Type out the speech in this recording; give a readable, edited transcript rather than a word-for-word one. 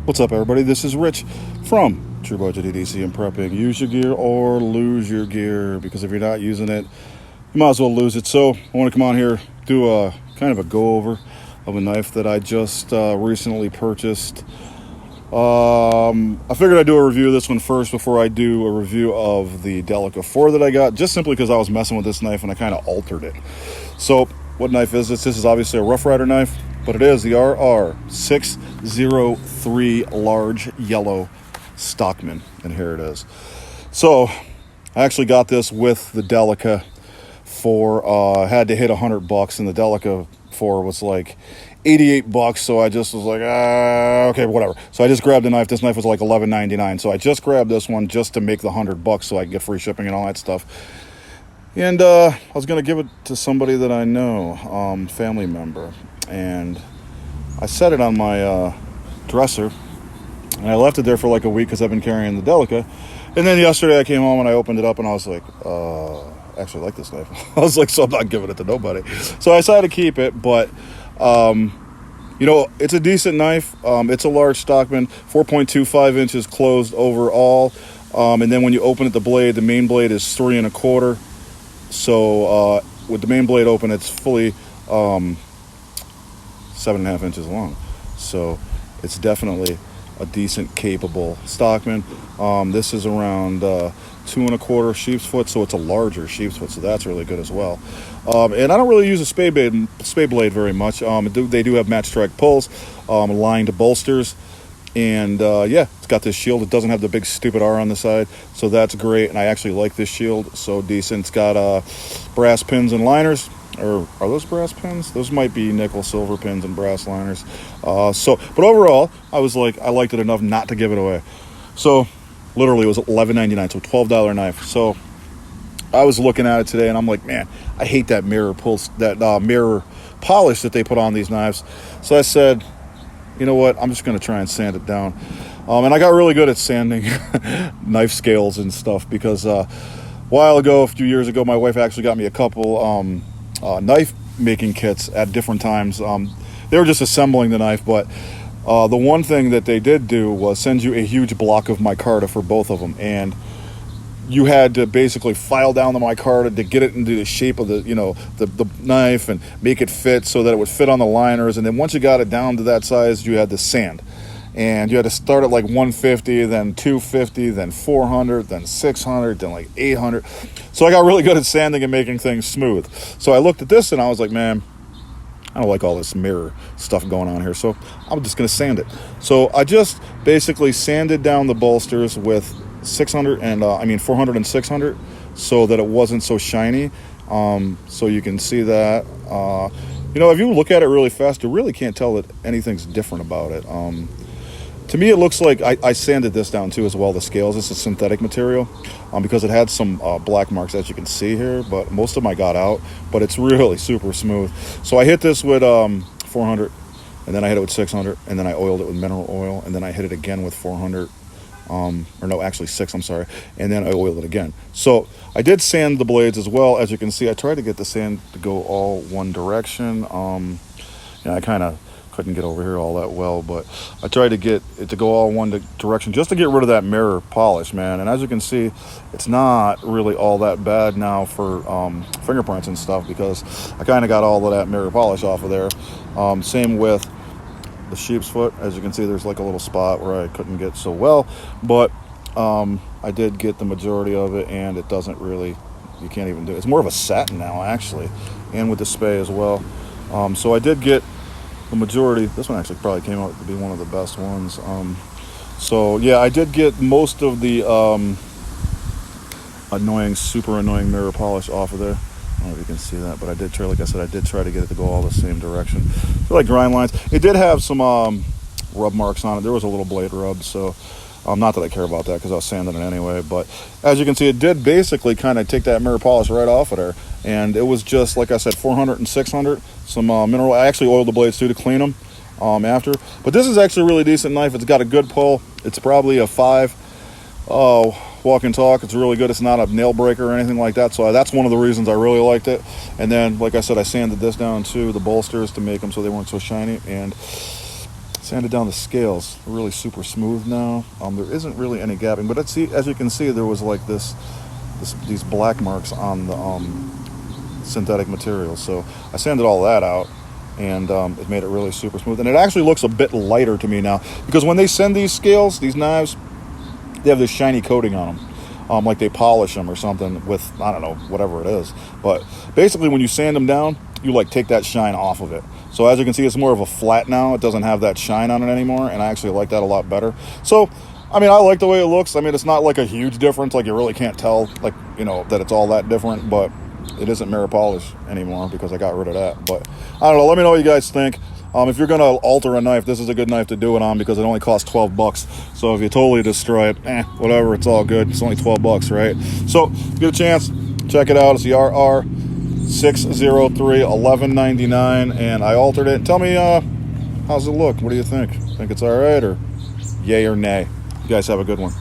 What's up, everybody? This is Rich from True Budget EDC and Prepping. Use your gear or lose your gear, because if you're not using it, you might as well lose it. So I want to come on here, do a kind of a go-over of a knife that I just recently purchased. I figured I'd do a review of this one first before I do a review of the Delica 4 that I got, just simply because I was messing with this knife and I kind of altered it. So what knife is this? This is obviously a Rough Ryder knife, but it is the RR603 large yellow Stockman, and here it is. So I actually got this with the Delica for had to hit $100, and the Delica 4 was like $88, so I just was like, okay, whatever. So I just grabbed the knife. This knife was like $11.99, so I just grabbed this one just to make the $100 so I can get free shipping and all that stuff. And I was gonna give it to somebody that I know, family member, and I set it on my dresser, and I left it there for like a week because I've been carrying the Delica. And then yesterday I came home and I opened it up and I was like, actually I like this knife. I was like, so I'm not giving it to nobody. So I decided to keep it, but you know, it's a decent knife. It's a large Stockman, 4.25 inches closed overall. And then when you open it, the main blade is 3 1/4. So with the main blade open, it's fully 7.5 inches long. So it's definitely a decent, capable Stockman. This is around 2 1/4 sheep's foot, so it's a larger sheep's foot, so that's really good as well. And I don't really use a spade blade very much. They do have match strike pulls, lined bolsters, and yeah, it's got this shield. It doesn't have the big stupid R on the side, so that's great, and I actually like this shield. So decent. It's got brass pins and liners. Or are those brass pins? Those might be nickel silver pins and brass liners. But overall, I was like, I liked it enough not to give it away. So literally it was $11.99, so $12 knife. So I was looking at it today and I'm like, man, I hate that mirror polish that they put on these knives. So I said, you know what, I'm just going to try and sand it down. And I got really good at sanding knife scales and stuff, because a while ago, a few years ago, my wife actually got me a couple knife making kits at different times. They were just assembling the knife, but the one thing that they did do was send you a huge block of micarta for both of them, and you had to basically file down the micarta to get it into the shape of the knife and make it fit so that it would fit on the liners. And then once you got it down to that size, you had to sand, and you had to start at like 150, then 250, then 400, then 600, then like 800. So I got really good at sanding and making things smooth. So I looked at this and I was like, man, I don't like all this mirror stuff going on here, so I'm just going to sand it. So I just basically sanded down the bolsters with 400 and 600, so that it wasn't so shiny. So you can see that. If you look at it really fast, you really can't tell that anything's different about it. To me, it looks like I sanded this down too as well, the scales. This is synthetic material, because it had some black marks, as you can see here, but most of them I got out, but it's really super smooth. So I hit this with 400, and then I hit it with 600, and then I oiled it with mineral oil, and then I hit it again with 400, six, I'm sorry, and then I oiled it again. So I did sand the blades as well. As you can see, I tried to get the sand to go all one direction. I kind of couldn't get over here all that well, but I tried to get it to go all one direction just to get rid of that mirror polish, man. And as you can see, it's not really all that bad now for fingerprints and stuff, because I kind of got all of that mirror polish off of there. Same with the sheep's foot. As you can see, there's like a little spot where I couldn't get so well, but I did get the majority of it, and it doesn't really, you can't even do it. It's more of a satin now, actually, and with the spay as well. So I did get the majority. This one actually probably came out to be one of the best ones. So yeah, I did get most of the super annoying mirror polish off of there. I don't know if you can see that, but I did try, like I said, I did try to get it to go all the same direction. They're like grind lines. It did have some rub marks on it. There was a little blade rub, so not that I care about that because I was sanding it anyway. But as you can see, it did basically kind of take that mirror polish right off of there. And it was just, like I said, 400 and 600. Some mineral. I actually oiled the blades too to clean them after. But this is actually a really decent knife. It's got a good pull. It's probably a 5. Walk and talk. It's really good. It's not a nail breaker or anything like that. So that's one of the reasons I really liked it. And then, like I said, I sanded this down too, the bolsters, to make them so they weren't so shiny. And Sanded down the scales. They're really super smooth now. There isn't really any gapping, but as you can see, there was like these black marks on the synthetic material. So I sanded all that out, and it made it really super smooth. And it actually looks a bit lighter to me now, because when they send these scales, these knives, they have this shiny coating on them, like they polish them or something with, I don't know, whatever it is. But basically, when you sand them down, you like take that shine off of it. So as you can see, it's more of a flat now. It doesn't have that shine on it anymore, and I actually like that a lot better. So, I mean, I like the way it looks. I mean, it's not like a huge difference. Like, you really can't tell, like, you know, that it's all that different, but it isn't mirror polish anymore because I got rid of that. But I don't know. Let me know what you guys think. If you're going to alter a knife, this is a good knife to do it on because it only costs $12. So if you totally destroy it, whatever, it's all good. It's only $12, right? So if you get a chance, check it out. It's the RR603 1199, and I altered it. Tell me, how's it look? What do you think? Think it's all right, or yay or nay? You guys have a good one.